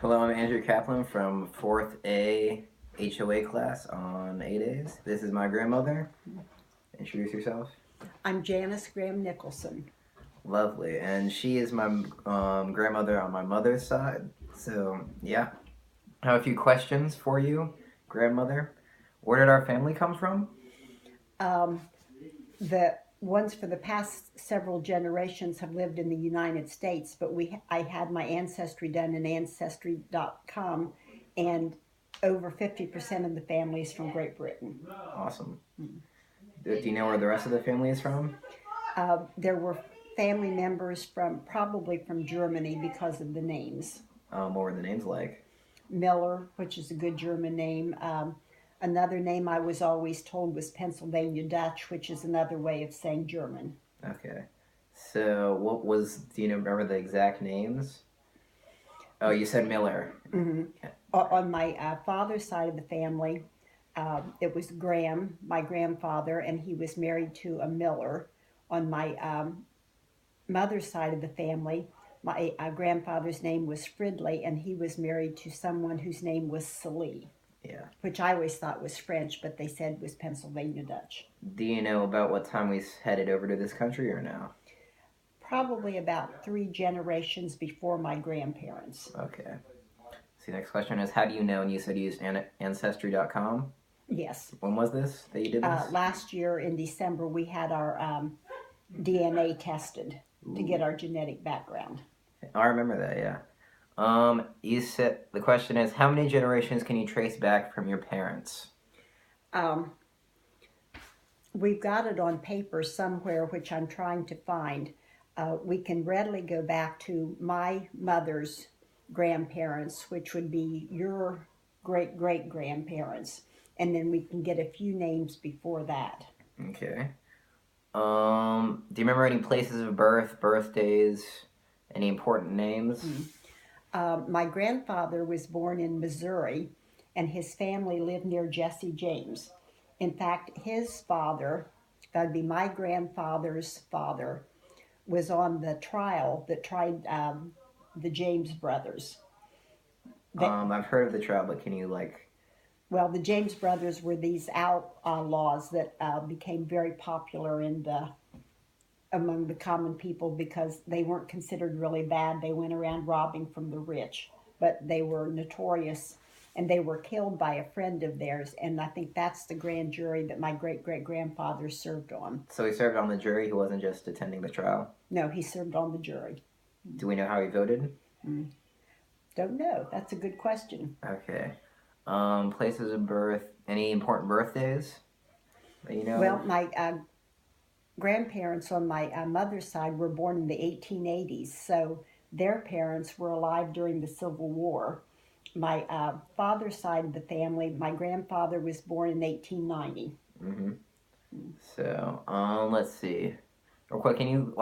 Hello, I'm Andrew Kaplan from 4th A HOA class on A days. This is my grandmother. Introduce yourself. I'm Janice Graham Nicholson. Lovely. And she is my grandmother on my mother's side. So, yeah. I have a few questions for you, grandmother. Where did our family come from? Um, the ones for the past several generations have lived in the United States, but I had my ancestry done in Ancestry.com, and over 50% of the family is from Great Britain. Awesome. Do you know where the rest of the family is from? There were family members probably from Germany because of the names. What were the names like? Miller, which is a good German name. Another name I was always told was Pennsylvania Dutch, which is another way of saying German. Okay. So, do you remember the exact names? Oh, you said Miller. Mm-hmm. On my father's side of the family, it was Graham, my grandfather, and he was married to a Miller. On my mother's side of the family, my grandfather's name was Fridley, and he was married to someone whose name was Salee. Yeah. Which I always thought was French, but they said was Pennsylvania Dutch. Do you know about what time we headed over to this country or no? Probably about 3 generations before my grandparents. Okay. So the next question is, how do you know? And you said you used Ancestry.com. Yes. When was this that you did this? Last year in December, we had our DNA tested to get our genetic background. Oh, I remember that, yeah. You said, the question is, how many generations can you trace back from your parents? Um, we've got it on paper somewhere, which I'm trying to find. We can readily go back to my mother's grandparents, which would be your great great grandparents, and then we can get a few names before that. Okay. Do you remember any places of birth, birthdays, any important names? My grandfather was born in Missouri, and his family lived near Jesse James. In fact, his father, that would be my grandfather's father, was on the trial that tried the James brothers. I've heard of the trial, but can you Well, the James brothers were these outlaws that became very popular among the common people because they weren't considered really bad. They went around robbing from the rich, but they were notorious, and they were killed by a friend of theirs. And I think that's the grand jury that my great great grandfather served on. So he served on the jury, he wasn't just attending the trial? No, he served on the jury. Do we know how he voted? Don't know. That's a good question. Okay. Places of birth, any important birthdays that you know? Well, my grandparents on my mother's side were born in the 1880s, so their parents were alive during the Civil War. My father's side of the family, my grandfather was born in 1890. Mm-hmm. So, let's see. Real quick, can you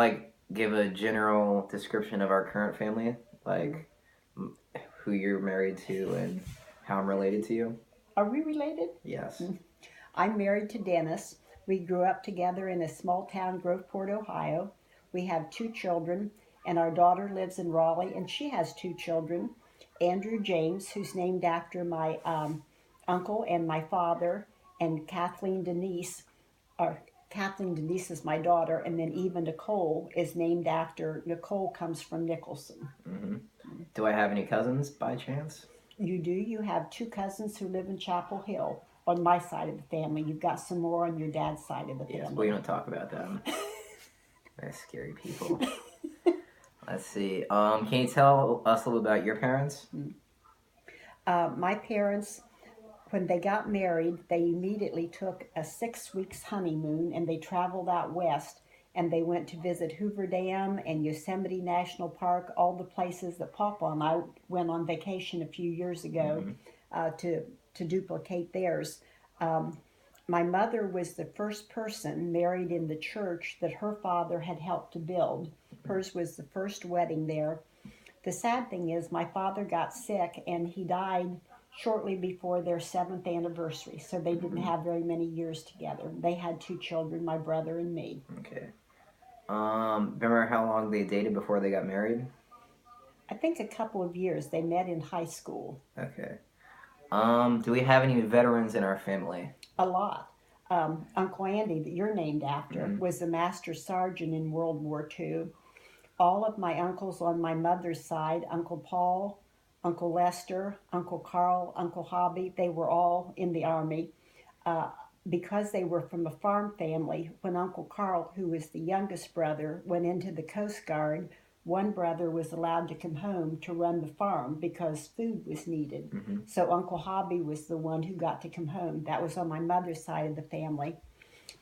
give a general description of our current family, like who you're married to and how I'm related to you? Are we related? Yes. I'm married to Dennis. We grew up together in a small town, Groveport, Ohio. We have 2 children, and our daughter lives in Raleigh, and she has 2 children. Andrew James, who's named after my uncle and my father, and Kathleen Denise is my daughter, and then Eva Nicole is named after, Nicole comes from Nicholson. Mm-hmm. Do I have any cousins by chance? You do. You have 2 cousins who live in Chapel Hill on my side of the family. You've got some more on your dad's side of the family. Yes, but we don't talk about them. They're scary people. Let's see. Can you tell us a little about your parents? My parents, when they got married, they immediately took a 6 weeks honeymoon and they traveled out west, and they went to visit Hoover Dam and Yosemite National Park, all the places that Papa and I went on vacation a few years ago to duplicate theirs. My mother was the first person married in the church that her father had helped to build. Hers was the first wedding there. The sad thing is, my father got sick and he died shortly before their 7th anniversary, so they didn't have very many years together. They had 2 children, my brother and me. Okay. Remember how long they dated before they got married? I think a couple of years. They met in high school. Okay. Do we have any veterans in our family? A lot. Uncle Andy, that you're named after, Mm-hmm. was a master sergeant in World War II. All of my uncles on my mother's side, Uncle Paul, Uncle Lester, Uncle Carl, Uncle Hobby, they were all in the Army. Uh, because they were from a farm family, when Uncle Carl, who was the youngest brother, went into the Coast Guard, one brother was allowed to come home to run the farm because food was needed. Mm-hmm. So Uncle Hobby was the one who got to come home. That was on my mother's side of the family.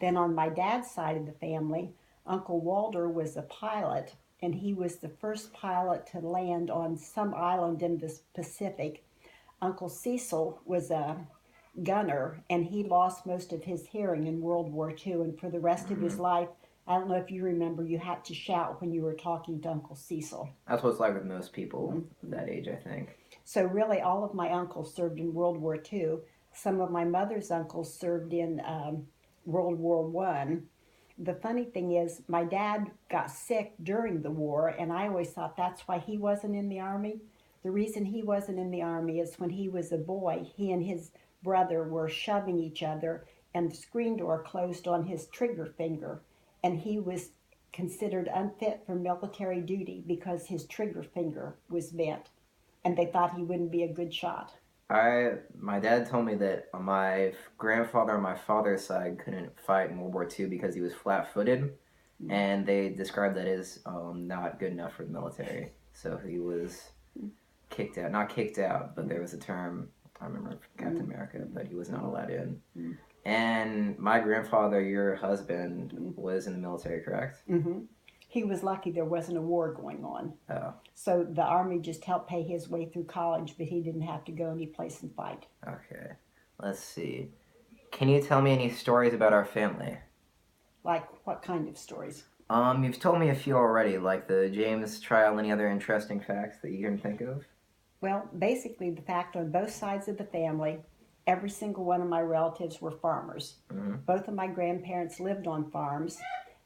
Then on my dad's side of the family, Uncle Walter was a pilot, and he was the first pilot to land on some island in the Pacific. Uncle Cecil was a gunner, and he lost most of his hearing in World War II. And for the rest of Mm-hmm. his life, I don't know if you remember, you had to shout when you were talking to Uncle Cecil. That's what it's like with most people Mm-hmm. that age, I think. So, really, all of my uncles served in World War II. Some of my mother's uncles served in World War One. The funny thing is, my dad got sick during the war, and I always thought that's why he wasn't in the Army. The reason he wasn't in the Army is when he was a boy, he and his brother were shoving each other, and the screen door closed on his trigger finger, and he was considered unfit for military duty because his trigger finger was bent, and they thought he wouldn't be a good shot. My dad told me that my grandfather on my father's side couldn't fight in World War II because he was flat-footed, and they described that as not good enough for the military. So he was kicked out. Not kicked out, but there was a term, I remember from Captain America, but he was not allowed in. And my grandfather, your husband, was in the military, correct? Mm-hmm. He was lucky there wasn't a war going on. Oh, So the Army just helped pay his way through college, but he didn't have to go any place and fight. okay. Let's see. Can you tell me any stories about our family? Like what kind of stories? You've told me a few already, like the James trial. Any other interesting facts that you can think of? Well, basically, the fact on both sides of the family, every single one of my relatives were farmers. Mm-hmm. Both of my grandparents lived on farms.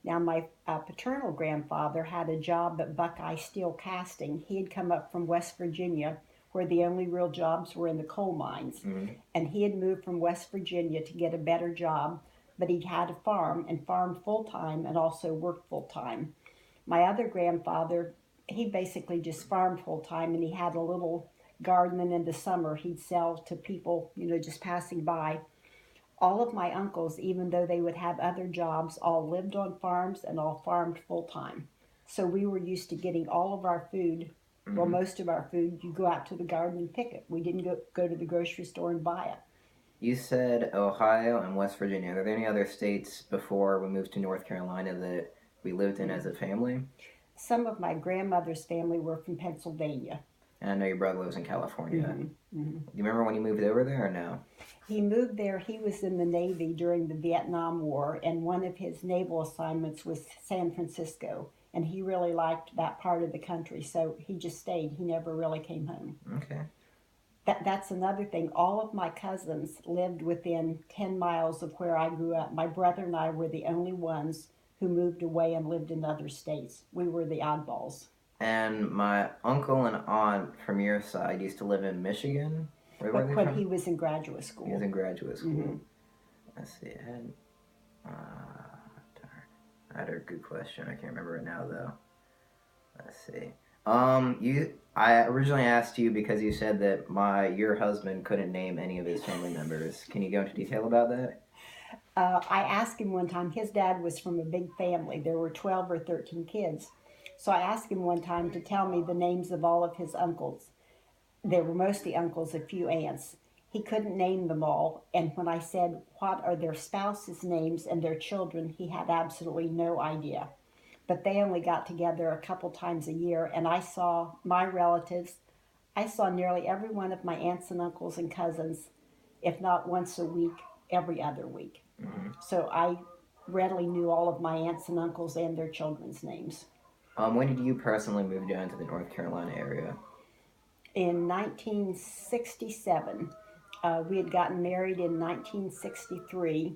Now, my paternal grandfather had a job at Buckeye Steel Casting. He had come up from West Virginia, where the only real jobs were in the coal mines. Mm-hmm. And he had moved from West Virginia to get a better job, but he had a farm and farmed full time and also worked full time. My other grandfather, he basically just farmed full time, and he had a little garden, and in the summer he'd sell to people, just passing by. All of my uncles, even though they would have other jobs, all lived on farms and all farmed full time. So we were used to getting all of our food, well, Mm-hmm. most of our food, you go out to the garden and pick it. We didn't go to the grocery store and buy it. You said Ohio and West Virginia. Are there any other states before we moved to North Carolina that we lived in as a family? Some of my grandmother's family were from Pennsylvania. And I know your brother lives in California. Mm-hmm. Mm-hmm. Do you remember when you moved over there or no? He moved there. He was in the Navy during the Vietnam War, and one of his naval assignments was San Francisco. And he really liked that part of the country, so he just stayed. He never really came home. Okay. That's another thing. All of my cousins lived within 10 miles of where I grew up. My brother and I were the only ones who moved away and lived in other states. We were the oddballs. And my uncle and aunt from your side used to live in Michigan. Where were But they when from? he was in graduate school. He was in graduate school. Mm-hmm. Let's see. I had a good question. I can't remember it now though. Let's see. I originally asked you because you said that your husband couldn't name any of his family members. Can you go into detail about that? I asked him one time, his dad was from a big family. There were 12 or 13 kids. So I asked him one time to tell me the names of all of his uncles. They were mostly uncles, a few aunts. He couldn't name them all. And when I said, what are their spouses' names and their children, he had absolutely no idea. But they only got together a couple times a year, and I saw my relatives. I saw nearly every one of my aunts and uncles and cousins, if not once a week, every other week. Mm-hmm. So I readily knew all of my aunts and uncles and their children's names. When did you personally move down to the North Carolina area? In 1967, we had gotten married in 1963,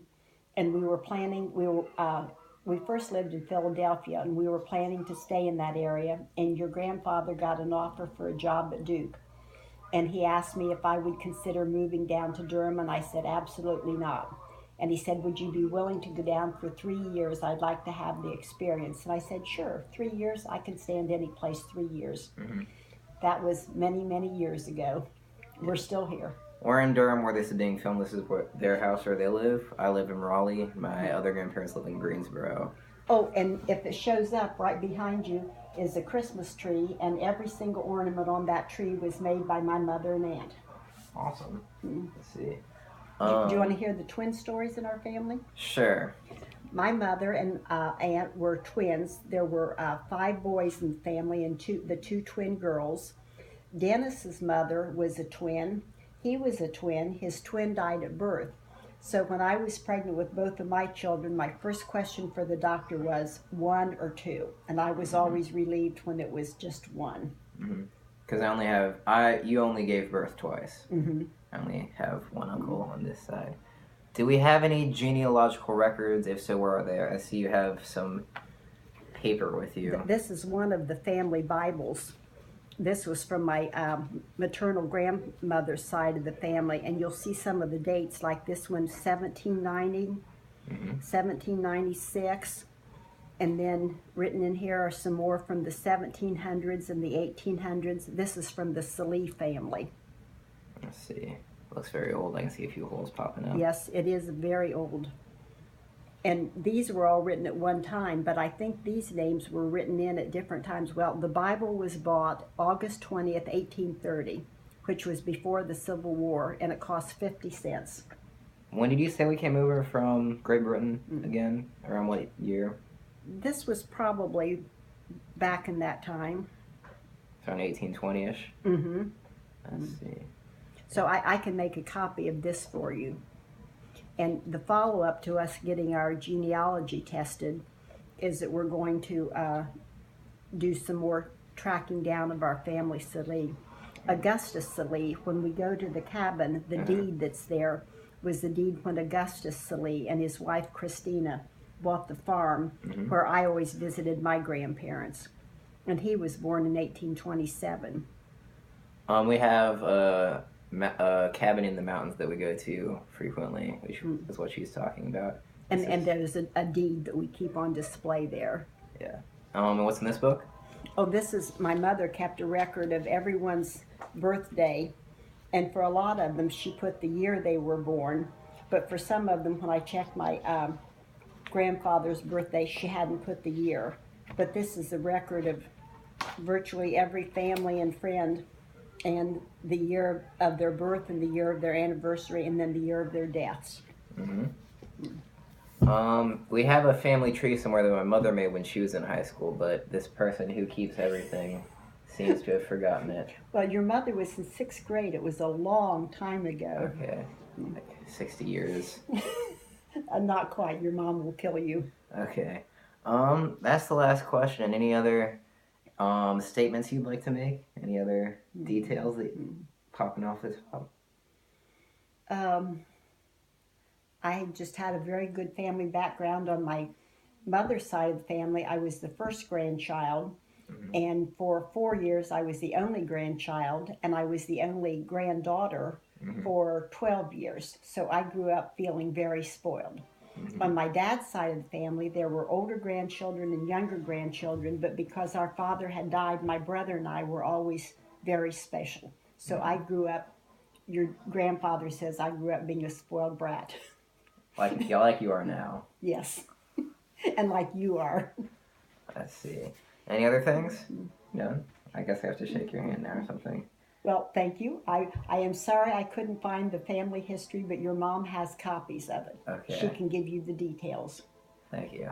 and we were planning. we first lived in Philadelphia, and we were planning to stay in that area. And your grandfather got an offer for a job at Duke, and he asked me if I would consider moving down to Durham, and I said absolutely not. And he said, "Would you be willing to go down for 3 years? I'd like to have the experience." And I said, "Sure, 3 years. I can stand any place 3 years." Hmm. That was many, many years ago. Yeah. We're still here. We're in Durham where this is being filmed. This is where their house where they live. I live in Raleigh. My other grandparents live in Greensboro. Oh, and if it shows up right behind you is a Christmas tree, and every single ornament on that tree was made by my mother and aunt. Awesome. Mm. Let's see. Do you want to hear the twin stories in our family? Sure. My mother and aunt were twins. There were 5 boys in the family and the two twin girls. Dennis's mother was a twin. He was a twin. His twin died at birth. So when I was pregnant with both of my children, my first question for the doctor was 1 or 2, and I was always relieved when it was just 1. Because you only gave birth twice. Mm-hmm. I only have one uncle on this side. Do we have any genealogical records? If so, where are they? I see you have some paper with you. This is one of the family Bibles. This was from my maternal grandmother's side of the family, and you'll see some of the dates, like this one, 1790, 1796, and then written in here are some more from the 1700s and the 1800s. This is from the Sallee family. Let's see. Looks very old. I can see a few holes popping up. Yes, it is very old. And these were all written at one time, but I think these names were written in at different times. Well, the Bible was bought August 20th, 1830, which was before the Civil War, and it cost 50 cents. When did you say we came over from Great Britain again? Around what year? This was probably back in that time. Around 1820-ish? Mm-hmm. Let's see. So I can make a copy of this for you. And the follow-up to us getting our genealogy tested is that we're going to do some more tracking down of our family Sallee. Augustus Sallee, when we go to the cabin, the deed that's there was the deed when Augustus Sallee and his wife Christina bought the farm where I always visited my grandparents. And he was born in 1827. We have a cabin in the mountains that we go to frequently, which is what she's talking about. And there's a deed that we keep on display there. Yeah. And what's in this book? Oh, this is, my mother kept a record of everyone's birthday, and for a lot of them she put the year they were born, but for some of them, when I checked my grandfather's birthday, she hadn't put the year. But this is a record of virtually every family and friend, and the year of their birth and the year of their anniversary and then the year of their deaths. We have a family tree somewhere that my mother made when she was in high school, but this person who keeps everything seems to have forgotten it. Well, your mother was in 6th grade. It was a long time ago. Okay. Like 60 years. Not quite. Your mom will kill you. Okay. That's the last question. Any other statements you'd like to make? Any other details that popping off the top? I just had a very good family background on my mother's side of the family. I was the first grandchild, and for 4 years I was the only grandchild, and I was the only granddaughter for 12 years. So I grew up feeling very spoiled. On my dad's side of the family, there were older grandchildren and younger grandchildren, but because our father had died, my brother and I were always very special. So I grew up, your grandfather says I grew up being a spoiled brat. Like you are now. Yes. And like you are. Let's see. Any other things? No? I guess I have to shake your hand now or something. Well, thank you. I am sorry I couldn't find the family history, but your mom has copies of it. Okay. She can give you the details. Thank you.